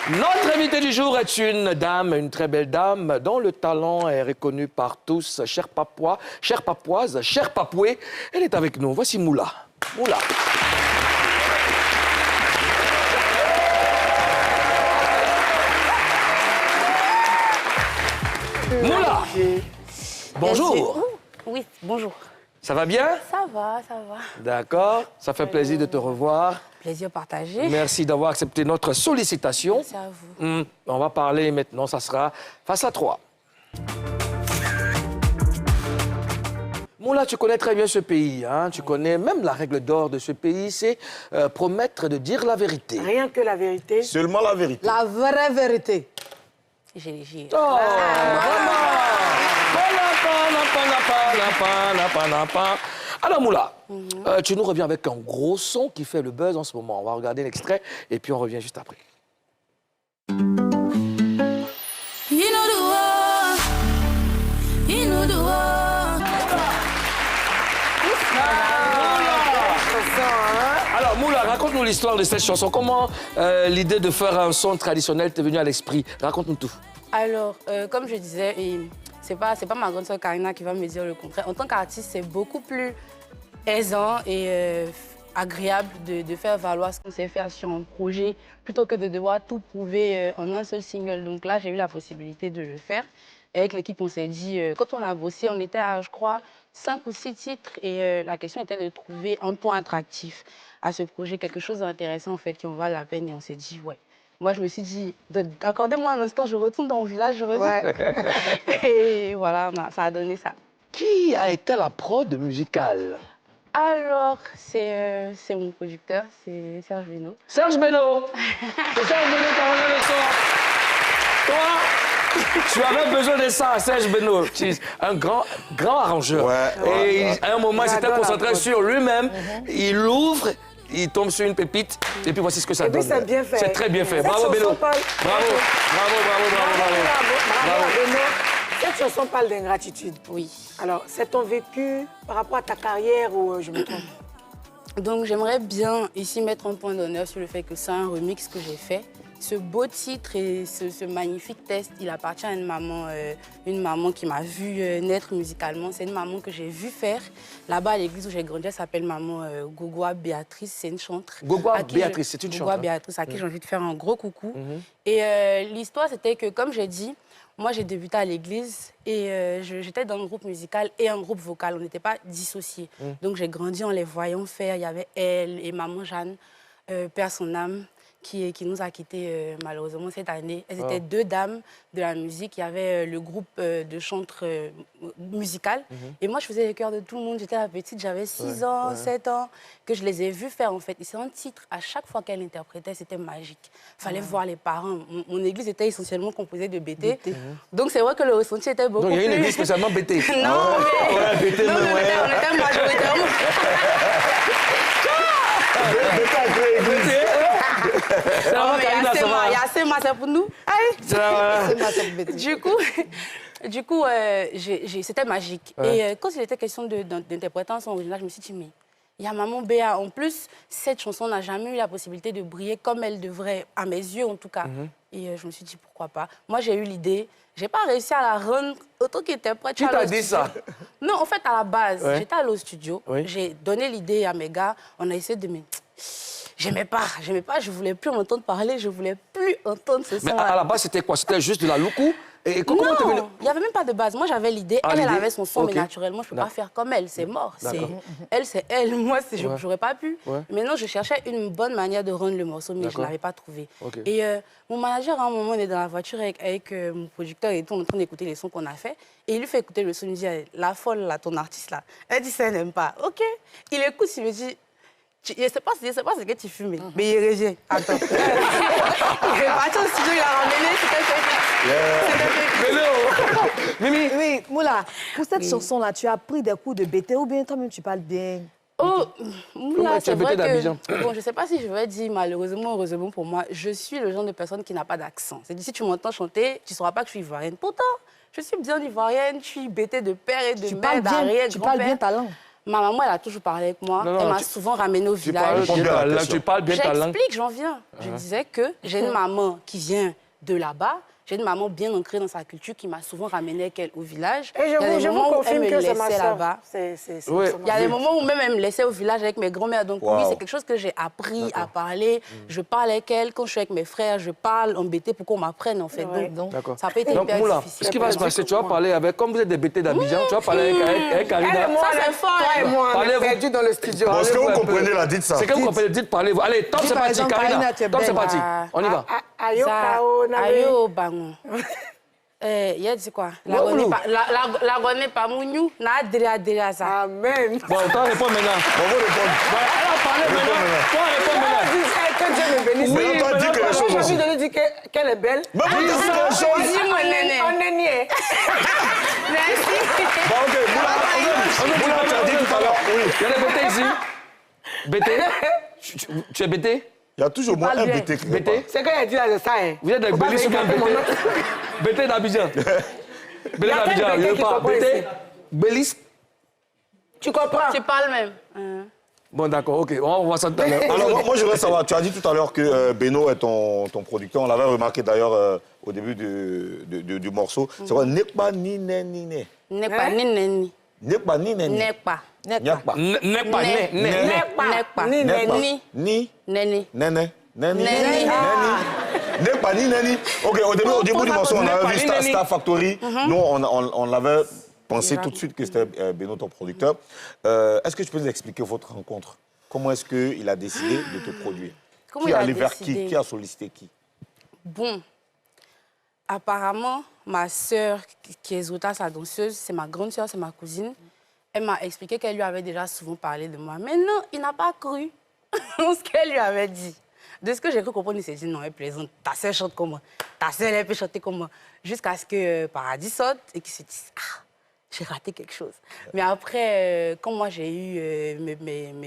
Notre invitée du jour est une dame, une très belle dame, dont le talent est reconnu par tous. Chers Papouas, chères Papouaises, chers Papouais, elle est avec nous. Voici Moula. Moula. Moula. Bonjour. Oui, bonjour. Ça va bien? Ça va, ça va. D'accord. Ça fait plaisir de te revoir. Plaisir partagé. Merci d'avoir accepté notre sollicitation. Merci à vous. On va parler maintenant, ça sera face à 3. Moula, tu connais très bien ce pays, hein? Tu connais même la règle d'or de ce pays, c'est promettre de dire la vérité. Rien que la vérité. Seulement la vérité. La vraie vérité. J'ai... Oh, Alors Moula, tu nous reviens avec un gros son qui fait le buzz en ce moment. On va regarder l'extrait et puis on revient juste après. Alors Moula, raconte-nous l'histoire de cette chanson. Comment l'idée de faire un son traditionnel t'est venue à l'esprit? Raconte-nous tout. Alors, comme je disais, c'est pas ma grande sœur Karina qui va me dire le contraire. En tant qu'artiste, c'est beaucoup plus aisant et agréable de faire valoir ce qu'on sait faire sur un projet plutôt que de devoir tout prouver en un seul single. Donc là, j'ai eu la possibilité de le faire. Et avec l'équipe, on s'est dit, quand on a bossé, on était à, je crois, 5 ou 6 titres et la question était de trouver un point attractif à ce projet, quelque chose d'intéressant en fait qui en valait la peine et on s'est dit, ouais. Moi, je me suis dit, accordez-moi un instant, je retourne dans mon village, je reviens. Ouais. Et voilà, ça a donné ça. Qui a été la prod musicale? Alors, c'est mon producteur, c'est Serge Beno. Serge Beno. C'est Serge Beno qui a envoyé le son. Toi, tu avais besoin de ça, Serge Beno. Un grand arrangeur. Et à un moment, il s'était concentré sur lui-même. Il ouvre, il tombe sur une pépite. Et puis voici ce que ça donne. C'est bien fait. C'est très bien fait. Bravo Beno. Bravo. Beno. Cette chanson parle d'ingratitude. Oui. Alors, c'est ton vécu par rapport à ta carrière ou je me trompe? Donc, j'aimerais bien ici mettre un point d'honneur sur le fait que c'est un remix que j'ai fait. Ce beau titre et ce magnifique test, il appartient à une maman qui m'a vu naître musicalement. C'est une maman que j'ai vu faire. Là-bas, à l'église où j'ai grandi, elle s'appelle maman Gogoa Béatrice, c'est une chantre. Gogoa Béatrice, c'est une chantre. Gogoa Béatrice, à qui j'ai envie de faire un gros coucou. Et l'histoire, c'était que, comme j'ai dit, moi, j'ai débuté à l'église et j'étais dans un groupe musical et un groupe vocal. On n'était pas dissociés. Donc, j'ai grandi en les voyant faire. Il y avait elle et maman Jeanne, père son âme, qui nous a quittés malheureusement cette année. Elles étaient deux dames de la musique. Il y avait le groupe de chantres musical. Et moi, je faisais les chœurs de tout le monde. J'étais la petite, j'avais 6 ans, 7 ans, que je les ai vus faire en fait. Et c'est un titre, à chaque fois qu'elle interprétait, c'était magique. Il fallait voir les parents. Mon église était essentiellement composée de BT. Donc c'est vrai que le ressenti était beaucoup plus... Donc il y a une église spécialement BT. Non, mais... BT, non, on était majoritairement... Il y a assez masse pour nous. Du coup, c'était magique. Et quand il était question d'interpréter en son original, je me suis dit, mais il y a Maman Béa. En plus, cette chanson n'a jamais eu la possibilité de briller comme elle devrait, à mes yeux en tout cas. Et je me suis dit, pourquoi pas. Moi, j'ai eu l'idée. J'ai pas réussi à la rendre autant qu'interprète. Qui t'a dit ça? Non, en fait, à la base, j'étais allée au studio. J'ai donné l'idée à mes gars. On a essayé de me... J'aimais pas, je voulais plus m'entendre parler, je voulais plus entendre ce son. Mais à la base, c'était quoi? C'était juste de la loukou? Et comment non, il n'y avait même pas de base. Moi, j'avais l'idée, elle avait son son, mais naturellement, je ne peux pas faire comme elle, c'est mort. Elle, c'est elle, moi, je n'aurais pas pu. Maintenant, je cherchais une bonne manière de rendre le morceau, mais je ne l'avais pas trouvé. Et mon manager, à un moment, on est dans la voiture avec mon producteur et tout, on est en train d'écouter les sons qu'on a fait. Et il lui fait écouter le son, il me dit, la folle, là, ton artiste, là. Elle dit, ça, elle n'aime pas. OK. Il écoute, il me dit... Je ne sais pas ce que tu fumes, mais il revient. Attends. Il est parti au studio, il a ramené, c'était Mimi. Oui, Moula, pour cette chanson-là, tu as pris des coups de BT ou bien toi-même tu parles bien? Oh, Moula, c'est vrai que... Bon, je ne sais pas si je vais dire malheureusement ou heureusement pour moi, je suis le genre de personne qui n'a pas d'accent. C'est-à-dire, si tu m'entends chanter, tu ne sauras pas que je suis ivoirienne. Pourtant, je suis bien ivoirienne, je suis BT de père et de mère, d'arrière, tu parles bien ta langue. Ma maman, elle a toujours parlé avec moi. Non, Elle m'a souvent ramenée au village. Tu parles bien ta langue. J'explique, j'en viens. Je disais que j'ai une maman qui vient de là-bas. J'ai une maman bien ancrée dans sa culture qui m'a souvent ramenée avec elle au village. Et je vous confirme que c'est ma soeur. Là-bas. Il y a des moments où même elle me laissait au village avec mes grands-mères. Donc oui, c'est quelque chose que j'ai appris à parler. Je parle avec elle. Quand je suis avec mes frères, je parle en BT pour qu'on m'apprenne en fait. Donc ça peut être hyper difficile. Ce qui va se passer, tu vas parler avec, comme vous êtes des BT d'Abidjan, tu vas parler avec Karina. Ça c'est fort. Toi et moi, on est perdus dans le studio. Est-ce que vous comprenez là, dites ça. C'est que vous comprenez, dites, parlez-vous. Allez, top, c'est parti, Karina. Top, c'est parti. On y va. Ayo kao na Ayo bango. Il a dit quoi? La gonne pas mouniou, na adria ça. Amen. Bon, toi, réponds maintenant. On va répondre. Elle a parlé maintenant. Toi, réponds maintenant. Que Dieu me bénisse. Mais on t'a dit que les choses J'ai aussi. envie de lui dire qu'elle est belle. Mais vous dites les choses. Dis-moi, néné. On est niais. Merci. Bon, ok, Moula, tu as dit tout à l'heure. Oui. Il y a des BT ici. BT? Tu es BT? Il y a toujours moins un BT qui BT? C'est quand il a dit là, c'est ça. Hein. Vous êtes des Bélis ou bien BT? BT d'Abidjan. BT d'Abidjan, je ne veux pas. BT? Bélis? Tu comprends? Tu parles même. Bon, d'accord, ok. On va voir ça tout à l'heure. Alors, moi, je voudrais savoir, tu as dit tout à l'heure que Beno est ton producteur. On l'avait remarqué d'ailleurs au début du morceau. C'est quoi? Nekpa ni ne ni ne. Nekpa ni neni. Nekpa ni ne ni. Nekpa. Nekpa. Nekpa. Nekpa. Ni Neni. Ni. Neni. Nene. Neni. Neni. Nekpa ni neni. Ok, au début du morceau, on avait vu Star Factory. Nous, on l'avait pensé tout de suite que c'était Beno, ton producteur. Est-ce que tu peux nous expliquer votre rencontre? Comment est-ce qu'il a décidé de te produire? Comment Qui il est a allé vers décidé? qui a sollicité qui? Bon, apparemment, ma sœur, qui est Zota, sa danseuse, c'est ma grande sœur, c'est ma cousine. Elle m'a expliqué qu'elle lui avait déjà souvent parlé de moi. Mais non, il n'a pas cru ce qu'elle lui avait dit. De ce que j'ai cru comprendre, il s'est dit non, elle plaisante. Ta sœur chante comme moi. Ta sœur, elle peut chanter comme moi. Jusqu'à ce que Paradis saute et qu'il se dise ah, j'ai raté quelque chose. Mais après, quand moi j'ai eu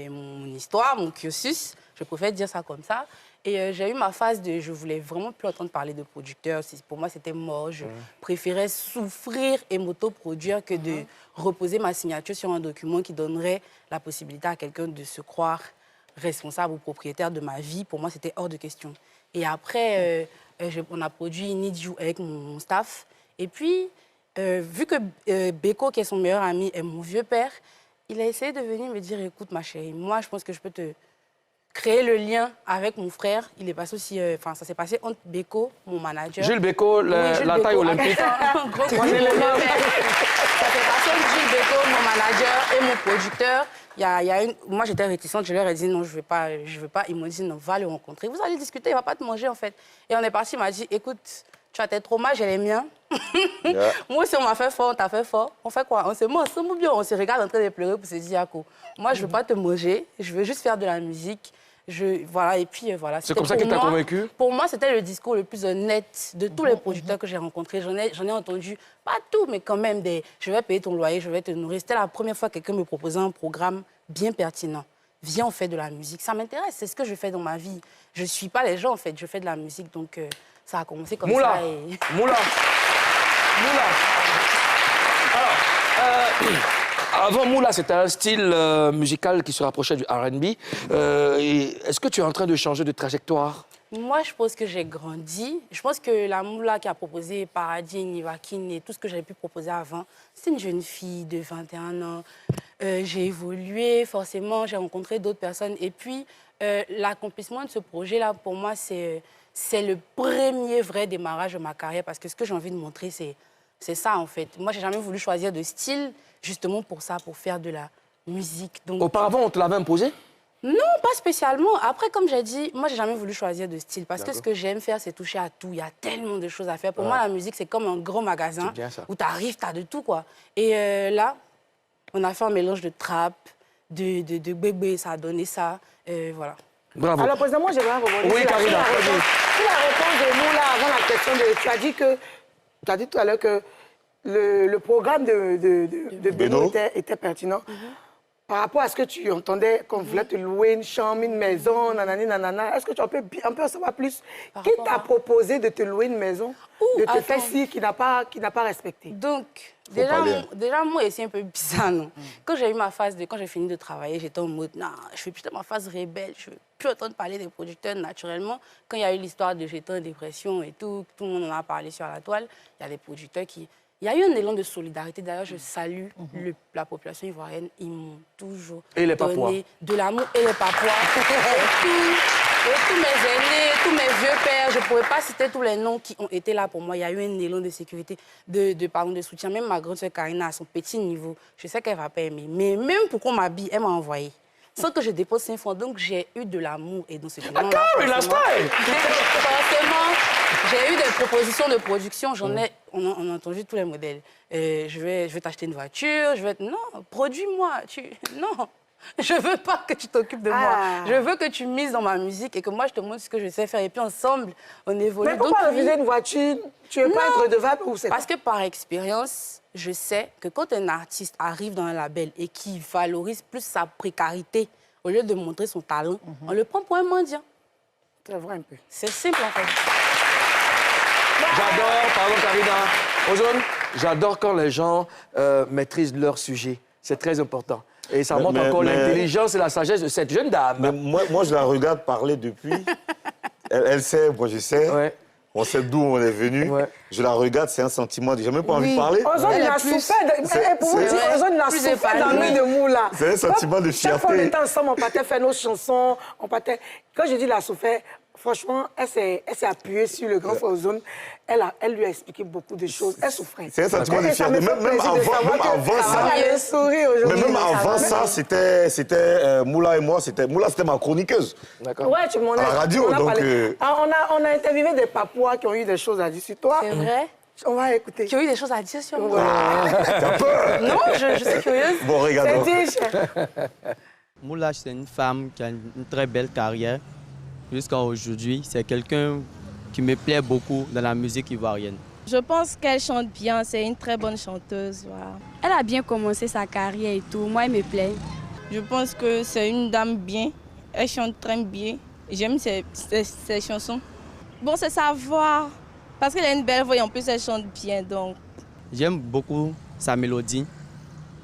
mon histoire, mon cursus, je préfère dire ça comme ça. Et j'ai eu ma phase de... Je voulais vraiment plus entendre parler de producteur. Pour moi, c'était mort. Je préférais souffrir et m'autoproduire que de reposer ma signature sur un document qui donnerait la possibilité à quelqu'un de se croire responsable ou propriétaire de ma vie. Pour moi, c'était hors de question. Et après, on a produit Need You avec mon staff. Et puis, vu que Beko, qui est son meilleur ami, est mon vieux père, il a essayé de venir me dire, écoute, ma chérie, moi, je pense que je peux te créer le lien avec mon frère. Il est passé aussi, ça s'est passé entre Beko, mon manager. Jules Beko, la taille olympique. Ça s'est passé entre Jules Beko, mon manager et mon producteur. Moi, j'étais réticente, je leur ai dit non, je veux pas. Ils m'ont dit non, va le rencontrer. Vous allez discuter, il ne va pas te manger en fait. Et on est parti, il m'a dit écoute, tu as tes traumas, j'ai les miens. Yeah. Moi aussi, on m'a fait fort, on t'a fait fort. On fait quoi? On se mange, on se regarde en train de pleurer pour se dire Yako, moi, je ne veux pas te manger, je veux juste faire de la musique. Voilà, et puis voilà. C'est comme ça qu'il t'a convaincu? Pour moi, c'était le discours le plus honnête de tous les producteurs que j'ai rencontrés. J'en ai entendu, pas tout, mais quand même, je vais payer ton loyer, je vais te nourrir. C'était la première fois que quelqu'un me proposait un programme bien pertinent. Viens, on fait de la musique. Ça m'intéresse, c'est ce que je fais dans ma vie. Je ne suis pas les gens, en fait, je fais de la musique. Donc, ça a commencé comme ça. Moula. Alors, avant Moula, c'était un style musical qui se rapprochait du R&B. Est-ce que tu es en train de changer de trajectoire? Moi, je pense que j'ai grandi. Je pense que la Moula qui a proposé Paradis, Nivakin et tout ce que j'avais pu proposer avant, c'est une jeune fille de 21 ans. J'ai évolué, forcément, j'ai rencontré d'autres personnes. Et puis, l'accomplissement de ce projet-là, pour moi, c'est le premier vrai démarrage de ma carrière. Parce que ce que j'ai envie de montrer, c'est ça, en fait. Moi, j'ai jamais voulu choisir de style, justement pour ça, pour faire de la musique. Donc... Auparavant, on te l'avait imposé? Non, pas spécialement. Après, comme j'ai dit, moi, j'ai jamais voulu choisir de style. Parce que ce que j'aime faire, c'est toucher à tout. Il y a tellement de choses à faire. Pour moi, la musique, c'est comme un grand magasin où tu arrives, tu as de tout, quoi. Et là, on a fait un mélange de trap, de bébé, ça a donné ça. Voilà. Bravo. Alors, précisément, j'aimerais rebondir sur la réponse de Moula avant la question de... Tu as dit tout à l'heure que le programme de Beno était pertinent. par rapport à ce que tu entendais, qu'on voulait te louer une chambre, une maison, nanani, nanana, est-ce que tu peux en savoir plus? Qui t'a proposé de te louer une maison, de te faire ci, qui n'a pas respecté? Donc, déjà, moi, c'est un peu bizarre, non? Quand j'ai eu ma phase quand j'ai fini de travailler, j'étais en mode, non, je fais plutôt ma phase rebelle, je veux plus entendre parler des producteurs naturellement. Quand il y a eu l'histoire de j'étais en dépression et tout le monde en a parlé sur la toile, il y a des producteurs qui... Il y a eu un élan de solidarité. D'ailleurs, je salue la population ivoirienne. Ils m'ont toujours donné de l'amour. Et les Papouas. et tous mes aînés, tous mes vieux pères. Je ne pourrais pas citer tous les noms qui ont été là pour moi. Il y a eu un élan de sécurité, de soutien. Même ma grande sœur Karina, à son petit niveau, je sais qu'elle ne va pas aimer. Mais même pour qu'on m'habille, elle m'a envoyé. Sans que je dépose 5 francs. Donc, j'ai eu de l'amour. Et dans ce film-là, forcément, j'ai eu des propositions de production. On a entendu tous les modèles. Je vais t'acheter une voiture. Non, produis-moi. Non, je veux pas que tu t'occupes de moi. Je veux que tu mises dans ma musique et que moi, je te montre ce que je sais faire. Et puis, ensemble, on évolue. Mais pourquoi refuser une voiture? Tu veux pas être redevable ou c'est... Parce que par expérience, je sais que quand un artiste arrive dans un label et qu'il valorise plus sa précarité au lieu de montrer son talent, on le prend pour un mendiant. C'est vrai un peu. C'est simple, en fait. J'adore, pardon Karina, Ozone, j'adore quand les gens maîtrisent leur sujet. C'est très important. Et ça montre encore l'intelligence et la sagesse de cette jeune dame. Mais moi, je la regarde parler depuis. Elle sait, moi je sais. Ouais. On sait d'où on est venu. Ouais. Je la regarde, c'est un sentiment. J'ai même pas envie de parler. Ozone, il a souffert. Pour vous dire, Ozone, il a souffert dans le de Moula. C'est un sentiment de fierté. Chaque fois qu'on était ensemble, on partait faire nos chansons. Quand je dis il a souffert, franchement, elle s'est appuyée sur le grand frère Ozone. Elle lui a expliqué beaucoup de choses. Elle souffrait. C'est un sentiment de fierté. Même avant ça, c'était Moula et moi. Moula, c'était ma chroniqueuse. D'accord. Ouais, tu m'en as. À la radio, donc. On a interviewé des Papouas qui ont eu des choses à dire sur toi. C'est vrai? On va écouter. Qui ont eu des choses à dire sur moi? T'as peur? Non, je suis curieuse. Bon, regarde. Moula, c'est une femme qui a une très belle carrière. Jusqu'à aujourd'hui, c'est quelqu'un qui me plaît beaucoup dans la musique ivoirienne. Je pense qu'elle chante bien, c'est une très bonne chanteuse. Voilà. Elle a bien commencé sa carrière et tout, moi elle me plaît. Je pense que c'est une dame bien, elle chante très bien, j'aime ses chansons. Bon, c'est sa voix, parce qu'elle a une belle voix et en plus elle chante bien. Donc. J'aime beaucoup sa mélodie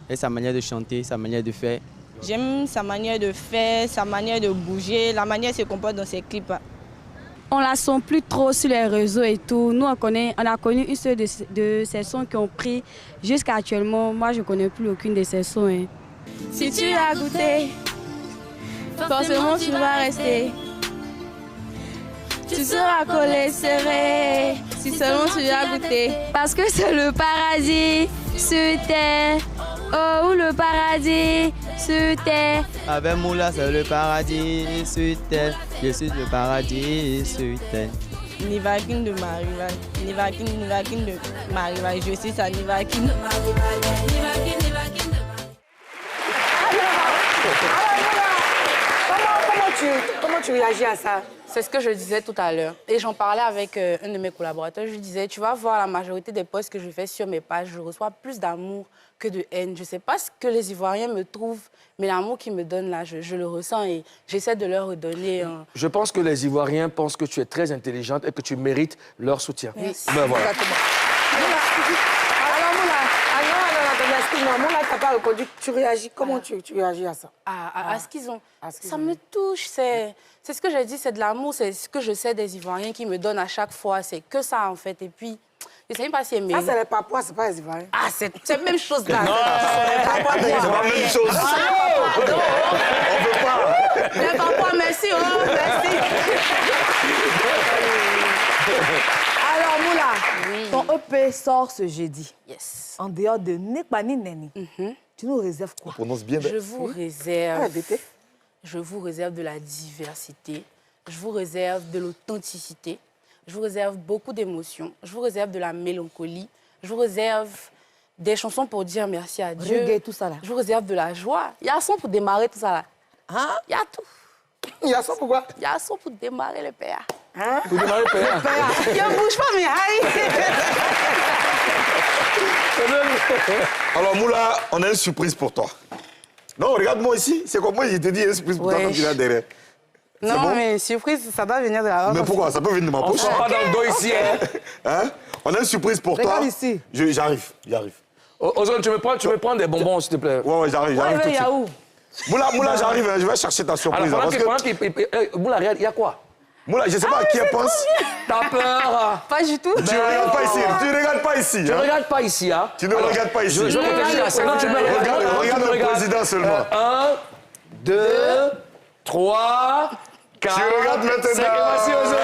et sa manière de chanter, sa manière de faire. J'aime sa manière de faire, sa manière de bouger, la manière qu'elle se comporte dans ses clips. On la sent plus trop sur les réseaux et tout. Nous, on a connu une seule de ces sons qui ont pris jusqu'à actuellement. Moi, je ne connais plus aucune de ces sons. Hein. Si tu as goûté, forcément tu vas rester. Tu seras collé, serré, si seulement tu as goûté. Parce que c'est le paradis sur terre. Oh, le paradis sur terre. Avec Moula, c'est le paradis sur terre. Je suis le paradis sur terre. Nivakin de Marival. Nivakin de Marival. Je suis sa Nivakin. Comment tu réagis à ça? C'est ce que je disais tout à l'heure. Et j'en parlais avec un de mes collaborateurs. Je lui disais, tu vas voir la majorité des posts que je fais sur mes pages, je reçois plus d'amour que de haine. Je ne sais pas ce que les Ivoiriens me trouvent, mais l'amour qu'ils me donnent là, je le ressens et j'essaie de leur redonner. Je pense que les Ivoiriens pensent que tu es très intelligente et que tu mérites leur soutien. Merci. Ben voilà. Exactement. Alors, Moula, excuse-moi, Moula, tu n'as pas répondu. Tu réagis, comment tu réagis à ça? À ce qu'ils ont. Ça me touche, c'est ce que j'ai dit, c'est de l'amour, c'est ce que je sais des Ivoiriens qui me donnent à chaque fois, c'est que ça en fait. Et puis, je ne sais pas si aimer. Ça, c'est les Papouas, c'est pas les Ivoiriens. Ah, c'est la même chose là. Non, c'est la même chose. On ne veut pas. Les Papouas, merci, merci. Alors, Moula, ton EP sort ce jeudi. Yes. En dehors de Nekpani Neni, tu nous réserves quoi? On prononce bien. Je vous réserve... Je vous réserve de la diversité. Je vous réserve de l'authenticité. Je vous réserve beaucoup d'émotions. Je vous réserve de la mélancolie. Je vous réserve des chansons pour dire merci à Dieu. Reggae, tout ça là. Je vous réserve de la joie. Il y a un son pour démarrer tout ça là. Hein? Il y a tout. Il y a ça pourquoi? Il y a un son pour démarrer le PA. Hein? Pour démarrer le PA. Il ne bouge pas, mais aïe. Alors, Moula, on a une surprise pour toi. Non, regarde-moi ici. C'est comme moi, je te dis, il y a une surprise pour toi quand tu es là derrière. Non, bon? mais surprise, ça doit venir de la Mais pourquoi? Ça peut venir de ma On poche. ne pas dans le dos ici. Hein? On a une surprise pour toi. Regarde ici. J'arrive. Ozone, tu me prends des bonbons, s'il te plaît. Ouais, j'arrive tout de suite. Moula, j'arrive, hein, je vais chercher ta surprise. Alors, parce que... Moula, regarde, il y a quoi? Moula, je ne sais pas à qui elle pense. T'as peur? Pas du tout. Tu ne regardes pas ici. Tu ne regardes pas ici. Tu ne hein. regardes pas ici, hein? Tu ne regardes pas ici. Je vais compter jusqu'à 5. Tu me regardes. Regarde le président seulement. 1, 2, 3, 4. Tu regardes maintenant. 5. Et voici Ozone.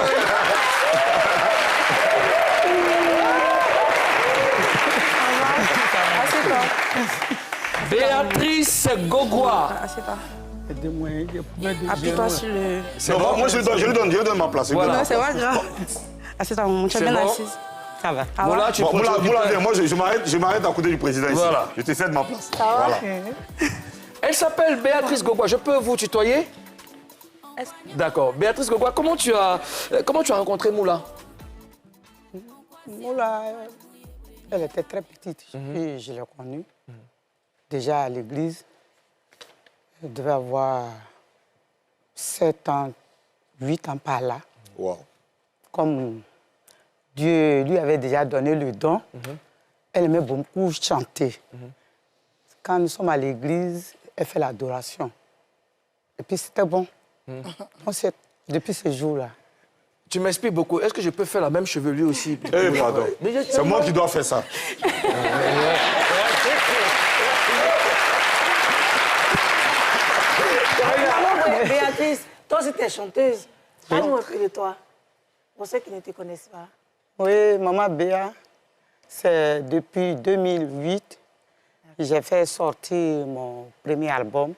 Béatrice Gogua. Assieds-toi. Aide-moi, il y a problème de Appuie-toi sur le... Non, moi, je lui donne ma place. Voilà. Non, c'est pas grave. Assieds-toi, maman. Tu es C'est bien bon? assise. Ça va. Ah ouais? Moula, tu prends Moula, viens, moi, je m'arrête à côté du président ici. Voilà. Je te cède ma place. va? Elle s'appelle Béatrice Gogua. Je peux vous tutoyer? D'accord. Béatrice Gogua, comment tu as rencontré Moula? Moula, elle était très petite. Puis je l'ai connue. Déjà à l'église. Elle devait avoir 7 ans, 8 ans par là. Wow. Comme Dieu lui avait déjà donné le don, elle aimait beaucoup chanter. Quand nous sommes à l'église, elle fait l'adoration. Et puis c'était bon. Depuis ce jour-là. Tu m'expliques beaucoup. Est-ce que je peux faire la même chevelure aussi? Eh, pardon. C'est moi qui dois faire ça. Béatrice, toi aussi, tu es chanteuse. Parle-nous un peu de toi. Pour ceux qui ne te connaissent pas. Oui, Maman Béa, c'est depuis 2008, j'ai fait sortir mon premier album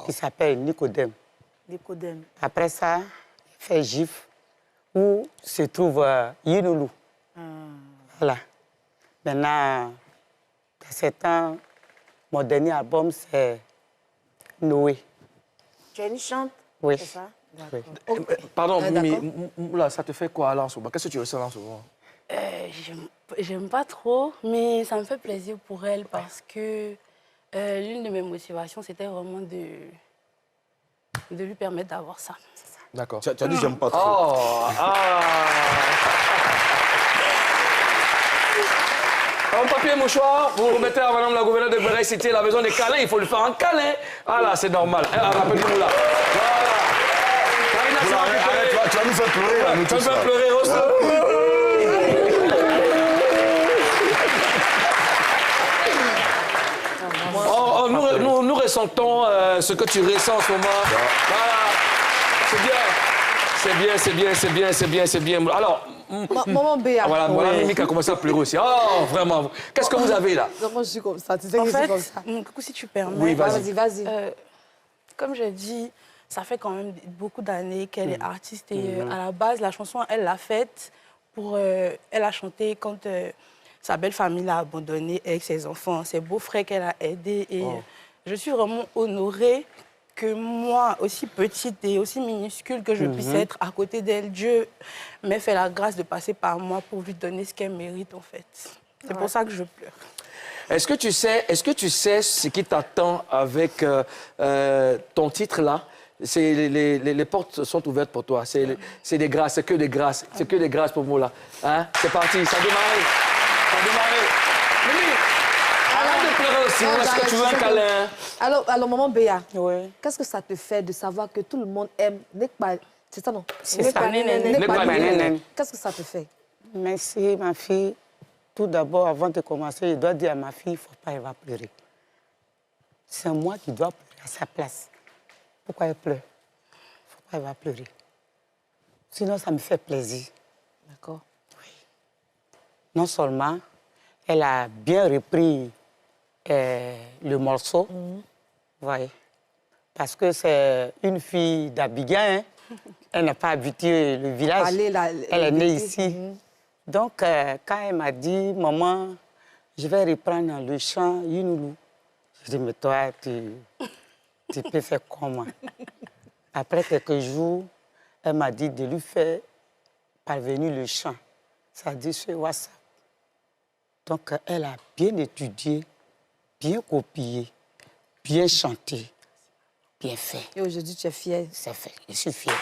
qui s'appelle Nicodème. Nicodème. Après ça, j'ai fait GIF, où se trouve Yinoulou. Voilà. Maintenant, dans 7 ans, mon dernier album, c'est Noé. Tu es une chante? Oui. C'est ça? Oui. Pardon, Ah, Mimi, d'accord. Moula, ça te fait quoi là en ce moment? Qu'est-ce que tu ressens là en ce moment? J'aime pas trop, mais ça me fait plaisir pour elle parce que l'une de mes motivations, c'était vraiment de lui permettre d'avoir ça. D'accord. Tu as dit j'aime pas trop. Oh, Un papier mouchoir, vous remettez à madame la gouverneure de Béret Cité la maison des câlins, il faut lui faire un câlin. Ah là, c'est normal. Rappelez-nous là. Voilà. Karina, Moula, arrête, tu vas nous faire pleurer. là, nous tu vas me tous, faire là. pleurer, nous ressentons ce que tu ressens en ce moment. Voilà. C'est bien. Alors, Maman Béa. voilà, Mimi qui a commencé à pleurer aussi. Oh, vraiment. Qu'est-ce que vous avez là? Moi, je suis comme ça. Tu sais En que je suis fait, comme ça. mon coucou, si tu permets, Oui, vas-y. Vas-y. comme j'ai dit, ça fait quand même beaucoup d'années qu'elle est artiste et à la base, la chanson, elle l'a faite pour... elle a chanté quand sa belle famille l'a abandonnée avec ses enfants, ses beaux-frères qu'elle a aidés et je suis vraiment honorée que moi, aussi petite et aussi minuscule que je puisse être à côté d'elle, Dieu m'ait fait la grâce de passer par moi pour lui donner ce qu'elle mérite, en fait. C'est pour ça que je pleure. Est-ce que tu sais ce qui t'attend avec ton titre là? Les portes sont ouvertes pour toi. C'est des grâces, c'est que des grâces. C'est que des grâces pour moi là. Hein? C'est parti, ça a démarré. Mimi, arrête de pleurer aussi. Est-ce que tu veux un câlin? Alors, maman Béa, Oui. qu'est-ce que ça te fait de savoir que tout le monde aime Nekpa? C'est ça, non? C'est ça. Nekpa Nekpa Nénéné. Qu'est-ce que ça te fait? Merci, ma fille. Tout d'abord, avant de commencer, je dois dire à ma fille, il ne faut pas qu'elle va pleurer. C'est moi qui dois pleurer à sa place. Pourquoi elle pleure? Il ne faut pas qu'elle va pleurer. Sinon, ça me fait plaisir. D'accord. Non seulement, elle a bien repris le morceau, vous voyez, parce que c'est une fille d'Abidjan, hein. Elle n'a pas habité le village, elle est née ici. Donc, quand elle m'a dit, maman, je vais reprendre le chant Yinoulou, je dis, mais toi, tu peux faire comment? Après quelques jours, elle m'a dit de lui faire parvenir le chant. Ça dit sur WhatsApp. Donc, elle a bien étudié, bien copié, bien chanté, bien fait. Et aujourd'hui, tu es fière. C'est fait, je suis fière.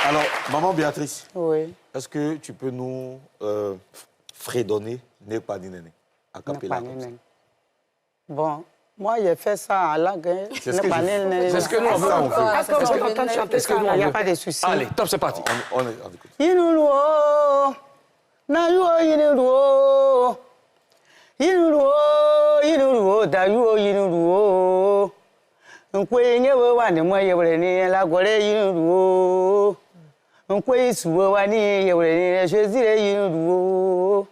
Alors, maman Béatrice, Oui. est-ce que tu peux nous fredonner Nepani Nene a cappella comme ça? Bon, moi, j'ai fait ça en langue. C'est ce que je- C'est ce que nous, on veut. Est-ce qu'on peut entendre chanter ça? Il n'y a pas de souci. Allez, top, c'est parti. On écoute. Yinuruo, nayuo yinuruo, yinuruo, yinuruo, dayuo yinuruo. Nkwe nyewe wani mwe yewele ni la gore yinuruo. Nkwe isuwe wani yewele ni la jezire yinuruo.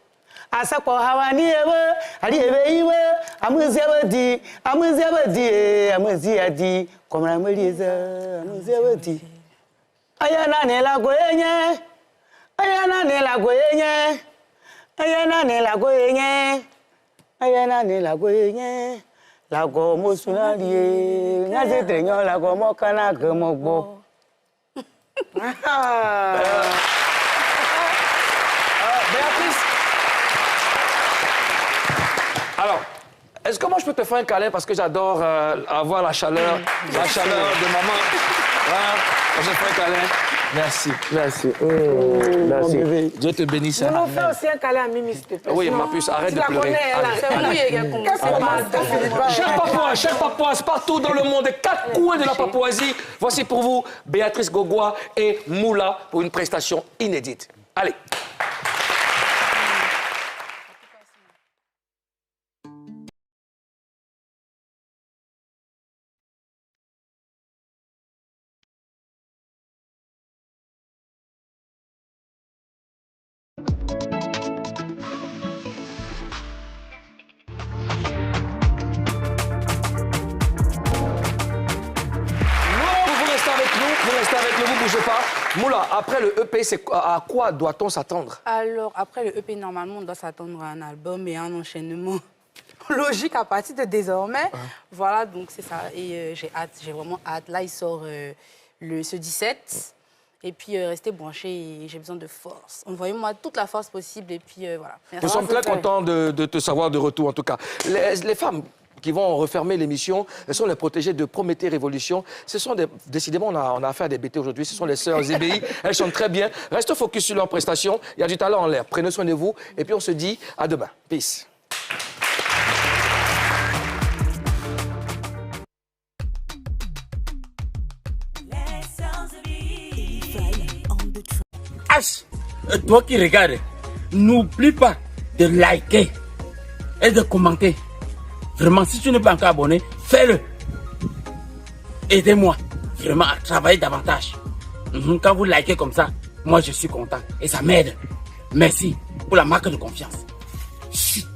Asakwa hawani ewe, ali ewe iwe, amuzi abadi, amuzi abadi, amuzi adi, komra mweliza, amuzi abadi. Ayana ne la goyenye, ayana ne la goyenye, ayana ne la goyenye, ayana ne la goyenye, la go mosunalie, ngaze trenyo la go mokana gemogbo. Béatrice. Alors, est-ce que moi je peux te faire un câlin parce que j'adore avoir la chaleur de maman. Voilà, je te fais un câlin. Merci, merci. Merci. Dieu te bénisse. On fait aussi un câlin à Mimi, s'il te plaît. Oui, ma puce, arrête de pleurer. Chaque papouase, partout dans le monde, 4 coins de la Papouasie. Voici pour vous Béatrice Gogois et Moula pour une prestation inédite. Allez. Vous bougez pas. Moula, après le EP, à quoi doit-on s'attendre? Alors, après le EP, normalement, on doit s'attendre à un album et un enchaînement logique à partir de désormais. Voilà, donc c'est ça. Et j'ai hâte, j'ai vraiment hâte. Là, il sort ce 17. Et puis, restez branchés, j'ai besoin de force. Envoyez-moi toute la force possible et puis voilà. Nous sommes très contents de te savoir de retour, en tout cas. Les femmes qui vont refermer l'émission, elles sont les protégées de Prométhée Révolution. Ce sont décidément, on a affaire à des BT aujourd'hui, ce sont les sœurs Zébi. Elles chantent très bien. Restez focus sur leur prestation. Il y a du talent en l'air. Prenez soin de vous. Et puis, on se dit à demain. Peace. H, toi qui regardes, n'oublie pas de liker et de commenter. Vraiment, si tu n'es pas encore abonné, fais-le. Aidez-moi vraiment à travailler davantage. Quand vous likez comme ça, moi je suis content et ça m'aide. Merci pour la marque de confiance. Chut.